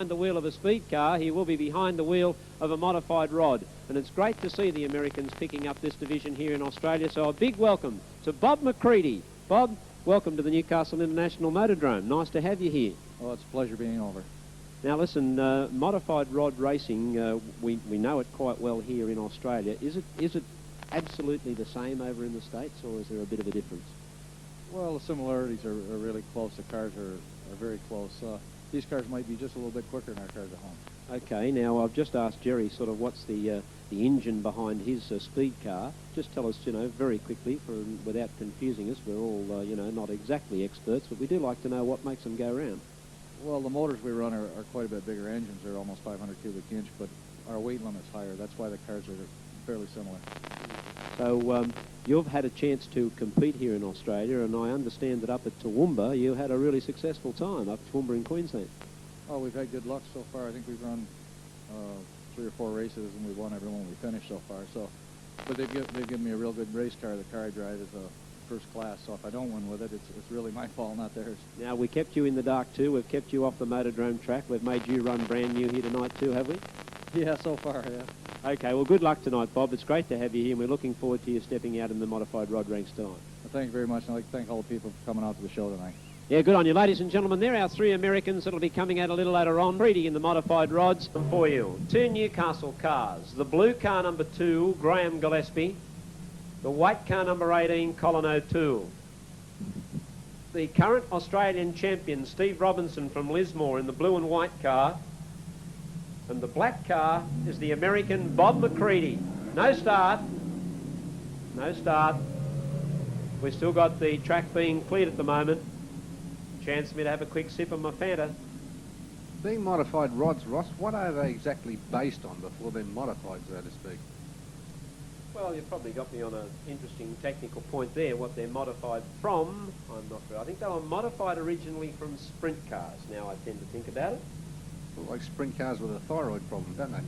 the wheel of a speed car, he will be behind the wheel of a modified rod. And it's great to see the Americans picking up this division here in Australia. So a big welcome to Bob McCreadie. Bob, welcome to the Newcastle International Motordrome. Nice to have you here. Oh, it's a pleasure being over. Now listen, modified rod racing, we know it quite well here in Australia. Is it absolutely the same over in the States, or is there a bit of a difference? Well, the similarities are really close. The cars are very close. These cars might be just a little bit quicker than our cars at home. Okay, now I've just asked Jerry sort of what's the engine behind his speed car. Just tell us, you know, very quickly, without confusing us. We're all, you know, not exactly experts, but we do like to know what makes them go round. Well, the motors we run are quite a bit bigger engines. They're almost 500 cubic inch, but our weight limit's higher. That's why the cars are fairly similar. So you've had a chance to compete here in Australia, and I understand that up at Toowoomba you had a really successful time up at Toowoomba in Queensland. Oh, we've had good luck so far. I think we've run 3 or 4 races, and we've won every one we finished so far. So, but they've given me a real good race car. The car I drive is first class, so if I don't win with it, it's really my fault, not theirs. Now, we kept you in the dark too. We've kept you off the Motordrome track. We've made you run brand new here tonight too, have we? Yeah, so far, yeah. Okay, well, good luck tonight, Bob. It's great to have you here, and we're looking forward to you stepping out in the modified rod ranks tonight. Well, thank you very much, and I'd like to thank all the people for coming out to the show tonight. Yeah, good on you, ladies and gentlemen. There are 3 Americans that'll be coming out a little later on. McCreadie in the modified rods for you. 2 Newcastle cars. The blue car number 2, Graham Gillespie. The white car number 18, Colin O'Toole. The current Australian champion, Steve Robinson from Lismore, in the blue and white car. And the black car is the American Bob McCreadie. No start. No start. We've still got the track being cleared at the moment. Chance for me to have a quick sip of my Fanta. Being modified rods, Ross, what are they exactly based on before they're modified, so to speak? Well, you've probably got me on an interesting technical point there, what they're modified from. I'm not sure. I think they were modified originally from sprint cars, now I tend to think about it. Well, like sprint cars with a thyroid problem, don't they?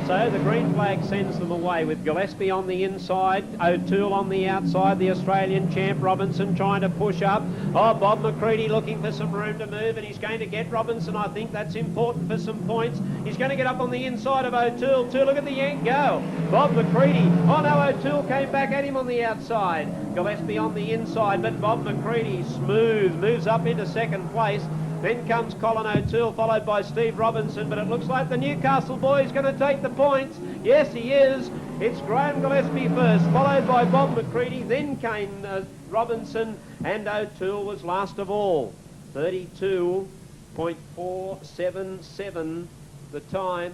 So the green flag sends them away with Gillespie on the inside, O'Toole on the outside, the Australian champ Robinson trying to push up. Oh, Bob McCreadie looking for some room to move, and he's going to get Robinson. I think that's important for some points. He's going to get up on the inside of O'Toole too. Look at the yank go. Bob McCreadie. Oh no, O'Toole came back at him on the outside. Gillespie on the inside, but Bob McCreadie smooth, moves up into second place. Then comes Colin O'Toole, followed by Steve Robinson, but it looks like the Newcastle boy is going to take the points. Yes, he is. It's Graham Gillespie first, followed by Bob McCreadie, then came Robinson, and O'Toole was last of all. 32.477 the time.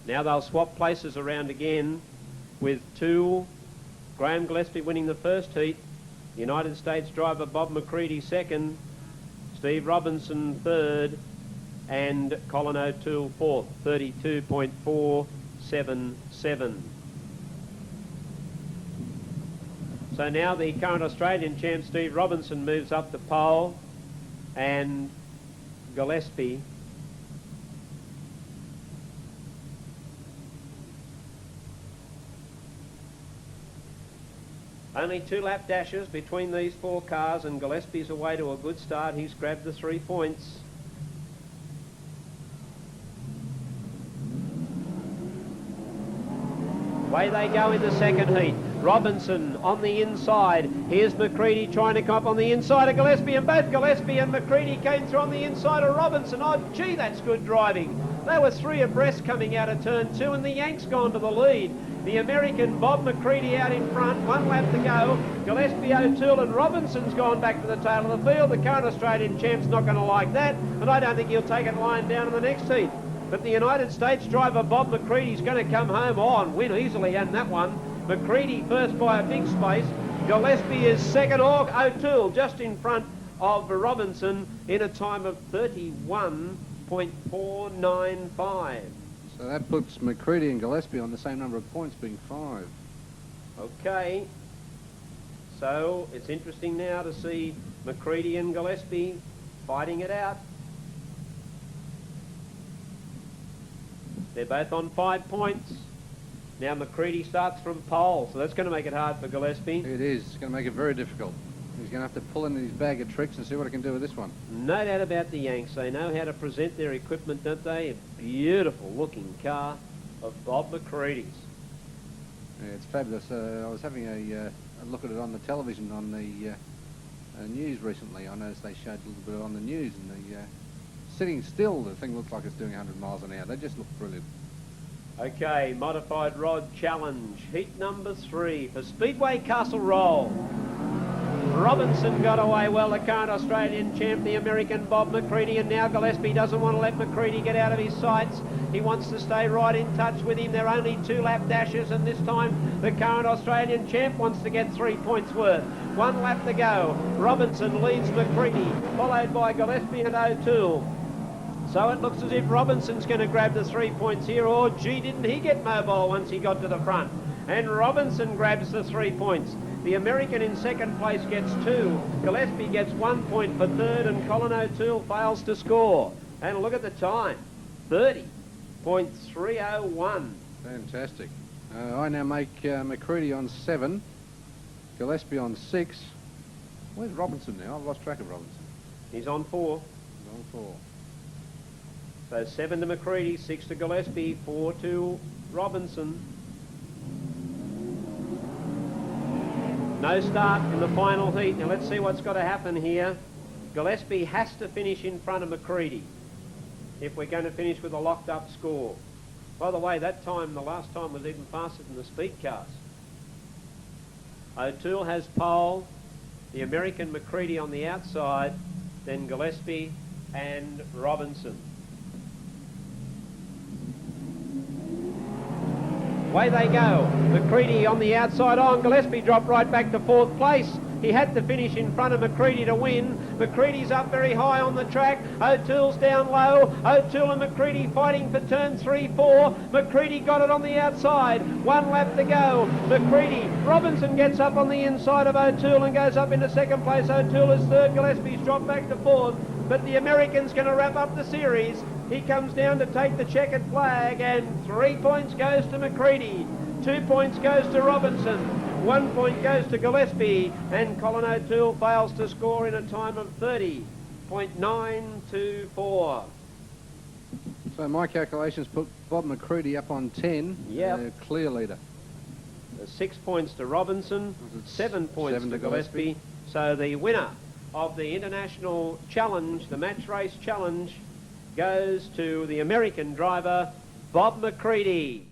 Now they'll swap places around again with 2, Graham Gillespie winning the first heat, United States driver Bob McCreadie second, Steve Robinson third, and Colin O'Toole fourth, 32.477. So now the current Australian champ Steve Robinson moves up the pole, and Gillespie only 2 lap dashes between these 4 cars, and Gillespie's away to a good start. He's grabbed the 3 points. Away they go in the second heat. Robinson on the inside. Here's McCreadie trying to come up on the inside of Gillespie, and both Gillespie and McCreadie came through on the inside of Robinson. Oh, gee, that's good driving. They were 3 abreast coming out of turn 2, and the Yanks gone to the lead. The American Bob McCreadie out in front, 1 lap to go. Gillespie, O'Toole and Robinson's gone back to the tail of the field. The current Australian champ's not going to like that, and I don't think he'll take it lying down in the next heat. But the United States driver Bob McCreadie's going to come home and win easily in that one. McCreadie first by a big space. Gillespie is second, or O'Toole just in front of Robinson in a time of 31.495. So that puts McCreadie and Gillespie on the same number of points, being 5. Okay. So it's interesting now to see McCreadie and Gillespie fighting it out. They're both on 5 points. Now McCreadie starts from pole, so that's going to make it hard for Gillespie. It is. It's going to make it very difficult. He's He's going to have to pull into his bag of tricks and see what he can do with this one. No doubt about the Yanks. They know how to present their equipment, don't they? A beautiful looking car of Bob McCreadie's. Yeah, it's fabulous. I was having a look at it on the television on the news recently. I noticed they showed a little bit on the news, and the sitting still, the thing looks like it's doing 100 miles an hour. They just look brilliant. Okay, modified rod challenge, heat number 3 for Speedway Castle Roll. Robinson got away well, the current Australian champ, the American Bob McCreadie, and now Gillespie doesn't want to let McCreadie get out of his sights. He wants to stay right in touch with him. They're only 2 lap dashes, and this time the current Australian champ wants to get 3 points worth. 1 lap to go. Robinson leads McCreadie, followed by Gillespie and O'Toole. So it looks as if Robinson's going to grab the 3 points here, or gee, didn't he get mobile once he got to the front? And Robinson grabs the 3 points. The American in second place gets 2. Gillespie gets 1 point for third, and Colin O'Toole fails to score. And look at the time, 30.301. Fantastic. I now make McCreadie on 7, Gillespie on 6. Where's Robinson now? I've lost track of Robinson. He's on 4. He's on 4. So 7 to McCreadie, 6 to Gillespie, 4 to Robinson. No start in the final heat. Now let's see what's got to happen here. Gillespie has to finish in front of McCreadie if we're going to finish with a locked up score. By the way, that time, the last time, was even faster than the speed cars. O'Toole has pole, the American McCreadie on the outside, then Gillespie and Robinson. Away they go. McCreadie on the outside on. Gillespie dropped right back to 4th place. He had to finish in front of McCreadie to win. McCreadie's up very high on the track. O'Toole's down low. O'Toole and McCreadie fighting for turn 3-4. McCreadie got it on the outside. 1 lap to go. McCreadie. Robinson gets up on the inside of O'Toole and goes up into second place. O'Toole is third. Gillespie's dropped back to 4th. But the American's going to wrap up the series. He comes down to take the checkered flag, and 3 points goes to McCreadie. 2 points goes to Robinson. 1 point goes to Gillespie, and Colin O'Toole fails to score in a time of 30.924. So my calculations put Bob McCreadie up on 10. Yep. Clear leader. 6 points to Robinson, 7 points to Gillespie. So the winner of the International Challenge, the Match Race Challenge, goes to the American driver, Bob McCreadie.